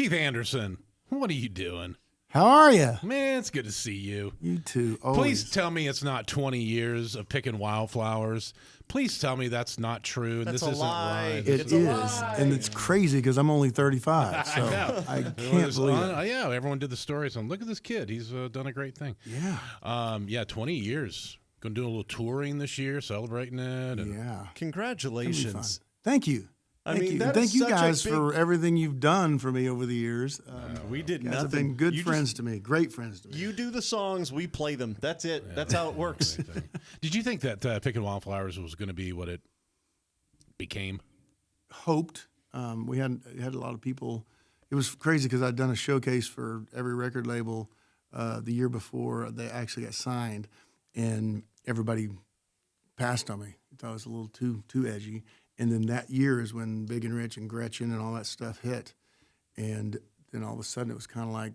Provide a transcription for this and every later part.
Keith Anderson, what are you doing? How are you? Man, it's good to see you. You too. Always. Please tell me it's not 20 years of Pickin Wildflowers. Please tell me that's not true. And That's this a isn't lie. right. It is, and it's crazy because I'm only 35, so I know. I can't believe it. Yeah, everyone did the stories on. Look at this kid. He's done a great thing. Yeah. 20 years. Going to do a little touring this year, celebrating it. And Yeah. Congratulations. Thank you. I Thank mean, you. that Thank is you such a guys big- for everything you've done for me over the years. We did You guys nothing. have been good You friends to me, great friends to me. You do the songs, we play them. That's it. Yeah, That's how it works. Did you think that Pickin Wildflowers was going to be what it became? Hoped. We had a lot of people. It was crazy because I'd done a showcase for every record label the year before they actually got signed, and everybody passed on me. I thought it was a little too edgy. And then that year is when Big and Rich and Gretchen and all that stuff hit. And then all of a sudden it was kind of like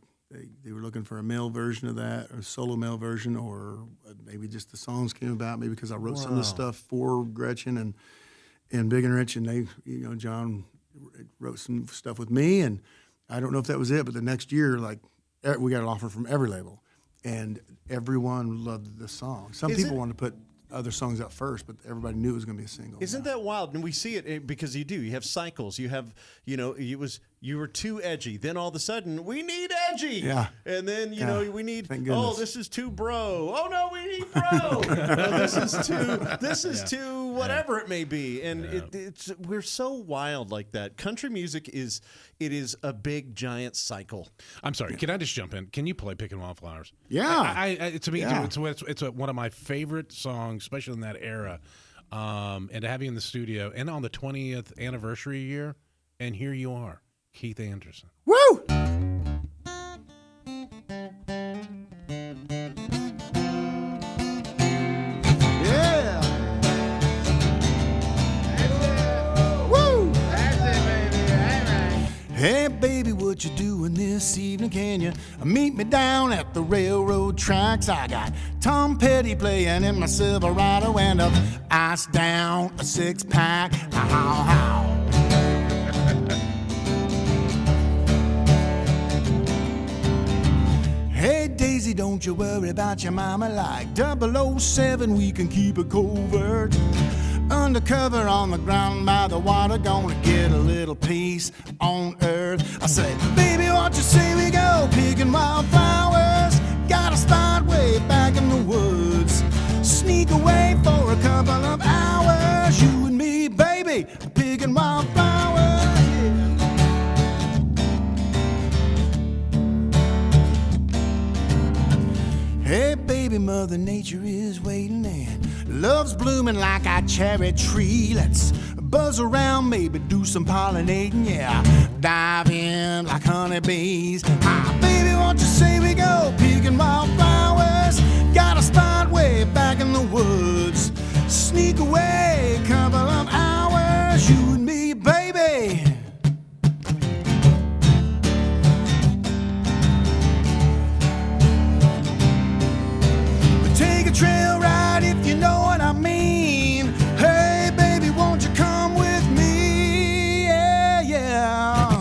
they were looking for a male version of that, or a solo male version, or maybe just the songs came about, maybe because I wrote some of the stuff for Gretchen and Big and Rich, and they, John wrote some stuff with me, and I don't know if that was it, but the next year, like, we got an offer from every label, and everyone loved the song. Some people wanted to put other songs out first, but everybody knew it was going to be a single. Isn't that wild? And we see it because you do. You have cycles. You have, you were too edgy. Then all of a sudden, we need edgy. Yeah. And then, we need, Thank goodness. this is too bro. Oh, no, we need bro. No, this is too whatever it may be. And we're so wild like that. Country music is a big, giant cycle. I'm sorry. Can I just jump in? Can you play Pickin Wildflowers? Yeah. To me, Yeah. it's one of my favorite songs, especially in that era. And to have you in the studio and on the 20th anniversary year, and here you are, Keith Anderson. Woo! Yeah! Woo! Hey, baby, what you doing this evening? Can you meet me down at the railroad tracks? I got Tom Petty playing in my Silverado and a ice down a six-pack. How? Hey, Daisy, don't you worry about your mama. Like 007, we can keep it covert. Undercover on the ground by the water, gonna get a little peace on earth. I say, baby, what you say we go picking wildflowers? Got a spot way back in the woods. Sneak away for a couple of hours. You and me, baby, picking wildflowers. Hey, baby, Mother Nature is waiting and love's blooming like a cherry tree. Let's buzz around, maybe do some pollinating, yeah. Dive in like honeybees. Baby, won't you say we go picking wildflowers? Got a spot way back in the woods. Sneak away a couple of hours, you and me, baby. Take a trail ride if you know what I mean. Hey, baby, won't you come with me? Yeah.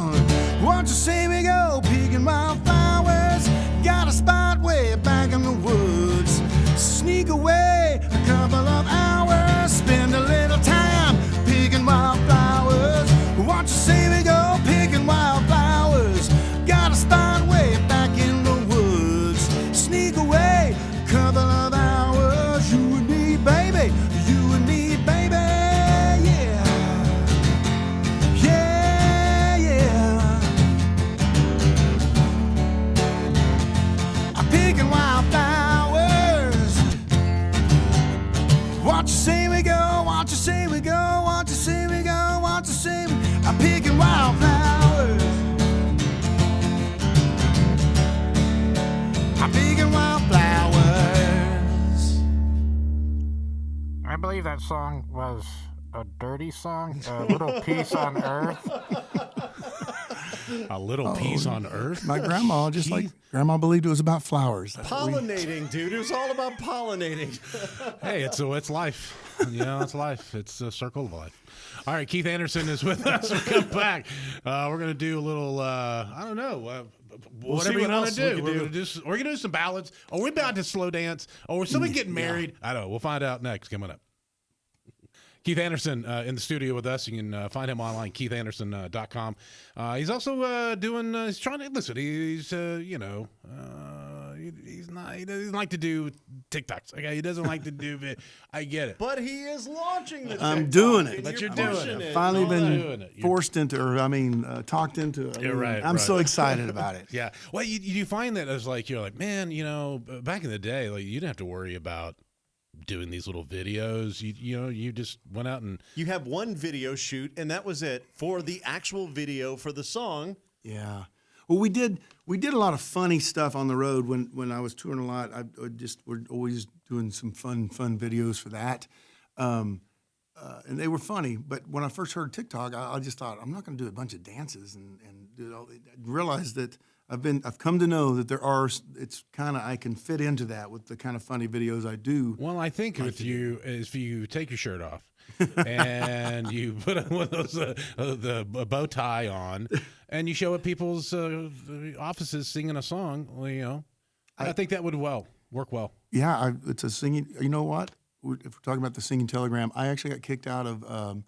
Won't you say we go picking wildflowers? Got a spot way back in the woods. Sneak away a couple of hours. Spend a little time picking wildflowers. Won't you say we go picking wildflowers? Got a spot way back in the woods. Sneak away a couple of hours. You and me, baby. You and me, baby. Yeah. Yeah, yeah. I'm picking wildflowers. Won't you say we go? Won't you say we go? Won't you say we go? Won't you say we go? I'm picking wildflowers. I'm picking wildflowers. I believe that song was a dirty song, a little peace on earth. A little peace on earth. My grandma, just like grandma believed it was about flowers. That's what we- Pollinating, dude. It was all about pollinating. Hey, it's life. You know, it's life. It's a circle of life. All right, Keith Anderson is with us. We'll come back. We're gonna do a little. I don't know. We'll Whatever see you what want else to we do. can We're gonna do some ballads. Or we're about to slow dance. Or somebody getting married. I don't know. We'll find out next. Coming up. Keith Anderson in the studio with us. You can find him online, keithanderson.com. He's also he's trying to, listen, he's he doesn't like to do TikToks. Okay, he doesn't like to do it. I get it. But he is launching the I'm TikTok, doing it. and But you're you're doing pushing it. it. Finally been doing it. forced into, talked into it. You're right, I'm right. so excited about it. Yeah. Well, you find that as like, you're like, man, back in the day, like you didn't have to worry about doing these little videos. You just went out and You have one video shoot, and that was it for the actual video for the song. Yeah. Well, we did a lot of funny stuff on the road when I was touring a lot. We're always doing some fun videos for that, and they were funny. But when I first heard TikTok, I just thought I'm not going to do a bunch of dances and do all. I realized that I've come to know that it's kind of, I can fit into that with the kind of funny videos I do. well, I think if you take your shirt off and you put one of those the bow tie on and you show up people's offices singing a song, well, I think that would work well. Yeah, it's a singing. You know what? If we're talking about the singing telegram, I actually got kicked out of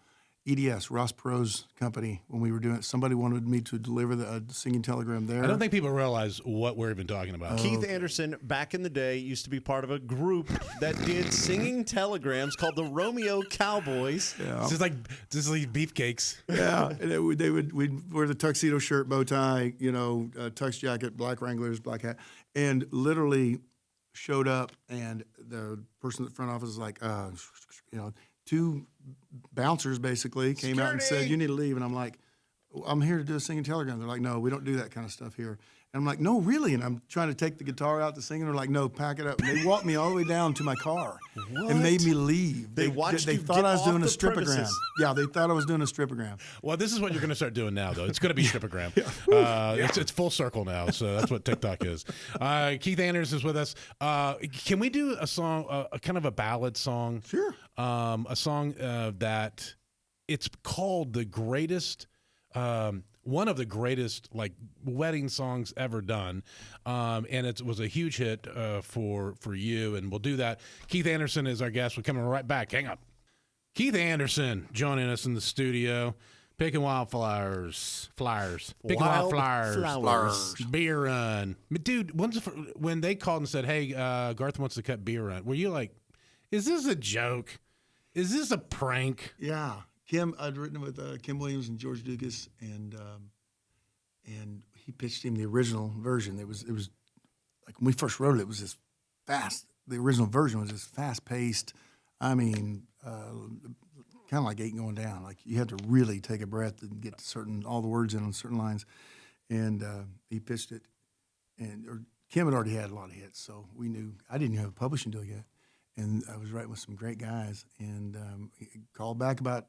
EDS, Ross Perot's company, when we were doing it. Somebody wanted me to deliver the singing telegram there. I don't think people realize what we're even talking about. Keith Anderson, back in the day, used to be part of a group that did singing telegrams called the Romeo Cowboys. This is like beefcakes. Yeah, and we'd wear the tuxedo shirt, bow tie, tux jacket, black Wranglers, black hat, and literally showed up, and the person at the front office was like, two bouncers basically came out and said, "You need to leave," and I'm like, "I'm here to do a singing telegram." They're like, "No, we don't do that kind of stuff here." And I'm like, "No, really?" And I'm trying to take the guitar out to sing, and they're like, "No, pack it up." And they walked me all the way down to my car and made me leave. They watched They you thought get I was off doing a the stripogram. premises. Yeah, they thought I was doing a stripogram. Well, this is what you're going to start doing now, though. It's going to be stripogram. It's full circle now, so that's what TikTok is. Keith Anderson is with us. Can we do a song, a kind of a ballad song? Sure. A song that it's called the greatest, one of the greatest like wedding songs ever done, and it was a huge hit for you. And we'll do that. Keith Anderson is our guest. We're coming right back. Hang up. Keith Anderson joining us in the studio. Pickin Wildflowers. Pickin Wildflowers. Beer run. Dude, when they called and said, "Hey, Garth wants to cut beer run," were you like, "Is this a joke? Is this a prank?" Yeah, I'd written it with Kim Williams and George Lucas, and he pitched him the original version. It was like when we first wrote it, it was just fast. The original version was just fast paced. I mean, kind of like Eight Going Down. Like you had to really take a breath and get all the words in on certain lines. And he pitched it, Kim had already had a lot of hits, so we knew. I didn't even have a publishing deal yet. And I was writing with some great guys, and he called back about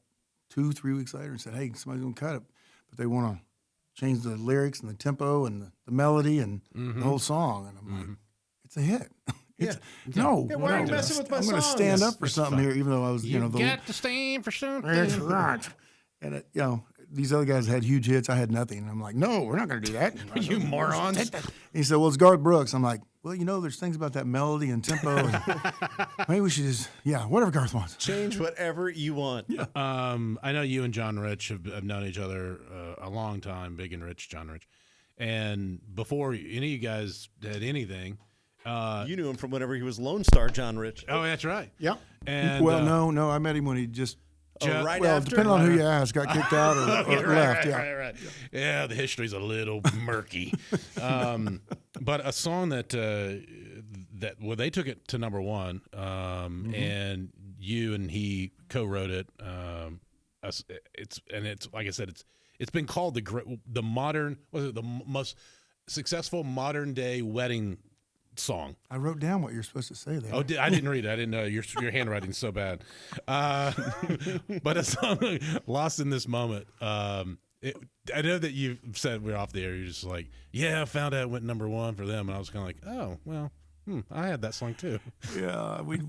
2-3 weeks later and said, "Hey, somebody's going to cut it, but they want to change the lyrics and the tempo and the melody and the whole song." And I'm like, "It's a hit." No, why are you messing with my I'm going to songs? stand up for something here, even though I was, You got to stand for something. That's right. And these other guys had huge hits. I had nothing. And I'm like, "No, we're not going to do that." You morons. He said, "Well, it's Garth Brooks." I'm like, "Well, there's things about that melody and tempo. And maybe we should just, whatever Garth wants." Change whatever you want. I know you and John Rich have known each other a long time, Big and Rich, John Rich. And before any of you guys had anything. You knew him from whenever he was Lone Star John Rich. Oh, that's right. Yep. And, no, I met him when he just. Right Well, after? depending on who you ask, got kicked out or left. Right. Yeah, the history's a little murky. But a song that they took it to number one, and you and he co-wrote it. It's like I said, it's been called the most successful modern day wedding song. I wrote down what you're supposed to say there. Oh, I didn't read it. I didn't know. Your handwriting's so bad. But a song, Lost in This Moment, I know that you said we're off the air. You're just like, yeah, I found out it went #1 for them, and I was kind of like, oh, well, I had that song too. Yeah, we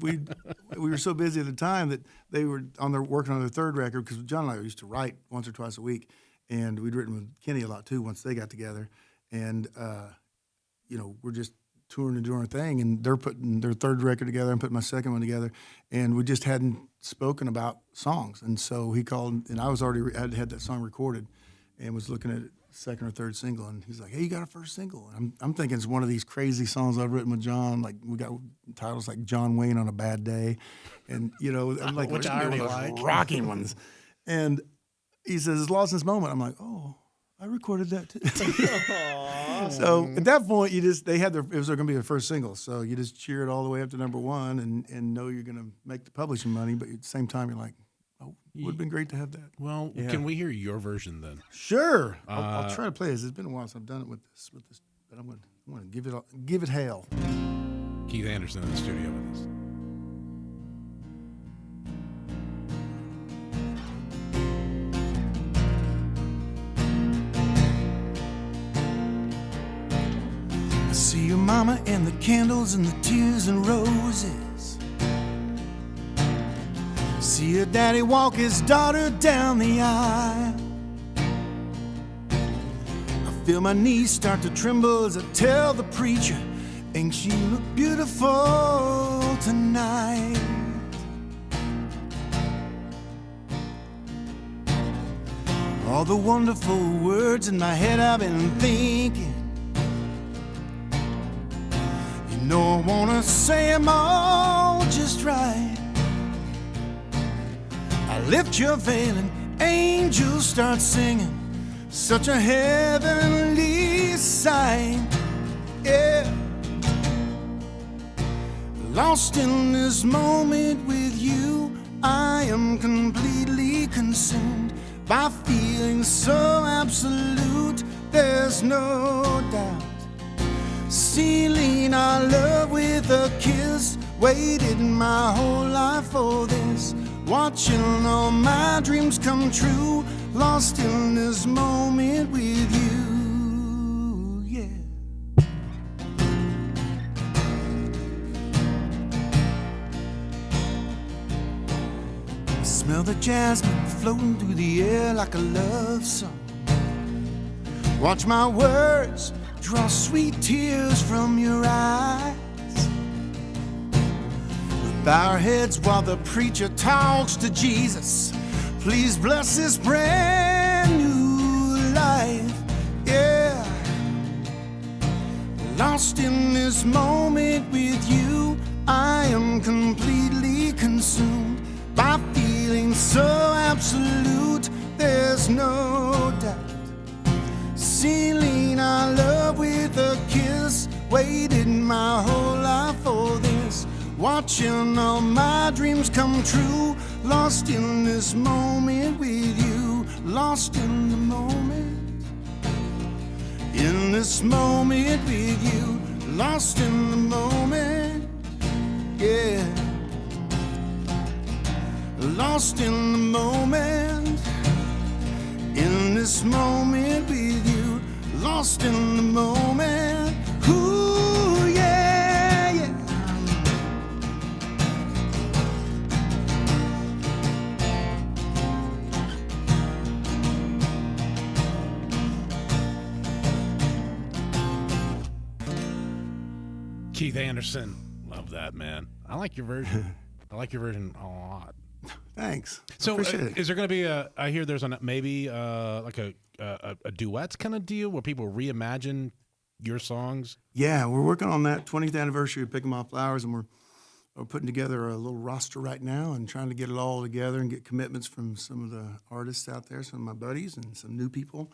were so busy at the time that they were working on their third record, because John and I used to write once or twice a week, and we'd written with Kenny a lot too once they got together, and we're just touring and doing our thing, and they're putting their third record together, I'm putting my second one together, and we just hadn't spoken about songs, and so he called, and I was already had that song recorded, and was looking at second or third single, and he's like, "Hey, you got a first single?" And I'm thinking it's one of these crazy songs I've written with John. Like, we got titles like "John Wayne on a Bad Day," and I'm like, which I already like rocking ones. And he says, "Lost in This Moment." I'm like, "Oh, I recorded that too." So at that point, it was going to be their first single. So you just cheer it all the way up to #1 and know you're going to make the publishing money, but at the same time, you're like, oh, it would have been great to have that. Well, can we hear your version then? Sure, I'll try to play this. It's been a while since I've done it with this, but I'm going to give it hail. Keith Anderson in the studio with us. I see your mama and the candles and the tears and roses. See your daddy walk his daughter down the aisle. I feel my knees start to tremble as I tell the preacher, ain't she look beautiful tonight? All the wonderful words in my head I've been thinking, you know I wanna say 'em all just right. I lift your veil and angels start singing, such a heavenly sight, yeah. Lost in this moment with you, I am completely consumed by feeling so absolute, there's no doubt. Sealing our love with a kiss, waited my whole life for this, watching all my dreams come true, lost in this moment with you, yeah. I smell the jasmine floating through the air like a love song. Watch my words draw sweet tears from your eyes. Bow our heads while the preacher talks to Jesus. Please bless this brand new life, yeah. Lost in this moment with you, I am completely consumed by feeling so absolute, there's no doubt. Sealing our love with a kiss, waited my whole life for this, watching all my dreams come true, lost in this moment with you, lost in the moment, in this moment with you, lost in the moment, yeah. Lost in the moment, in this moment with you, lost in the moment, ooh, yeah, yeah. Keith Anderson, love that, man. I like your version. I like your version a lot. Thanks. So, appreciate it. is there going to be I hear there's maybe like a duets kind of deal where people reimagine your songs? Yeah, we're working on that 20th anniversary of Pickin Wildflowers, and we're putting together a little roster right now and trying to get it all together and get commitments from some of the artists out there, some of my buddies, and some new people.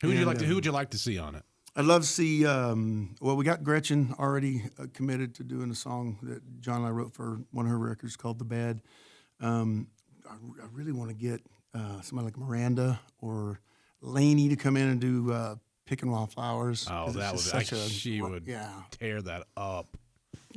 Who would you like to see on it? I'd love to see. Well, we got Gretchen already committed to doing a song that John and I wrote for one of her records called "The Bad." I really want to get somebody like Miranda or Lainey to come in and do "Pickin Wildflowers." Oh, that would she would tear that up.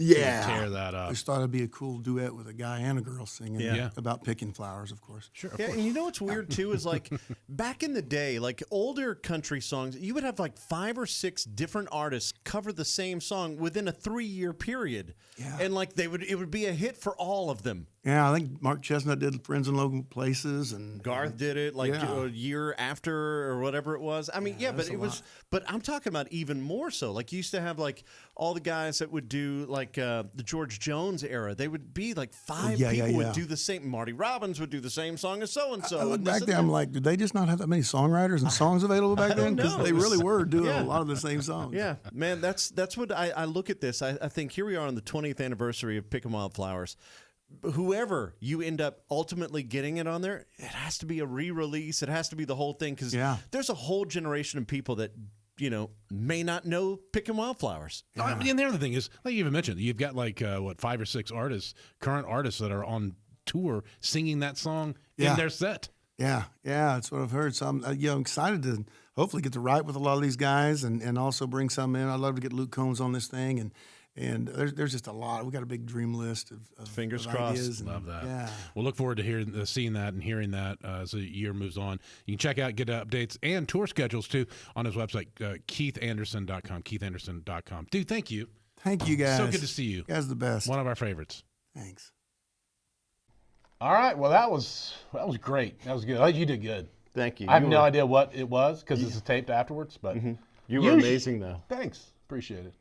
Yeah. tear that I up. just thought it'd be a cool duet with a guy and a girl singing Yeah. about picking flowers, of course. Sure, of Yeah, course. and you know what's weird too is like back in the day, like older country songs, you would have like 5 or 6 different artists cover the same song within a 3-year period, and like it would be a hit for all of them. Yeah, I think Mark Chestnut did Friends in Local Places, and Garth did it like Yeah. a year after or whatever it was. I mean, yeah, but that's it a was. lot. But I'm talking about even more so. Like you used to have like all the guys that would do like the George Jones era. They would be like 5 yeah, people would yeah. do the same. Marty Robbins would do the same song as so and so. I look back there, I'm like, did they just not have that many songwriters and songs available back then? Because know. they really were doing Yeah. a lot of the same songs. Yeah, man, that's what I look at this. I think here we are on the 20th anniversary of Pickin Wildflowers. Whoever you end up ultimately getting it on there, it has to be a re-release. It has to be the whole thing because there's a whole generation of people that may not know Pickin Wildflowers. No, I mean, and the other thing is, like you even mentioned, you've got like 5 or 6 current artists that are on tour singing that song in their set. Yeah, that's what I've heard. So I'm excited to hopefully get to write with a lot of these guys and also bring some in. I'd love to get Luke Combs on this thing, and there's just a lot. We got a big dream list of Fingers of crossed. ideas and- Love that. Yeah. We'll look forward to seeing that and hearing that as the year moves on. You can check out, get updates and tour schedules too on his website, KeithAnderson.com. KeithAnderson.com. Dude, thank you. Thank you guys. So good to see you. You guys are the best. One of our favorites. Thanks. All right. Well, that was great. That was good. You did good. Thank you. I have no idea what it was because this is taped afterwards, but You were amazing, though. Thanks. Appreciate it.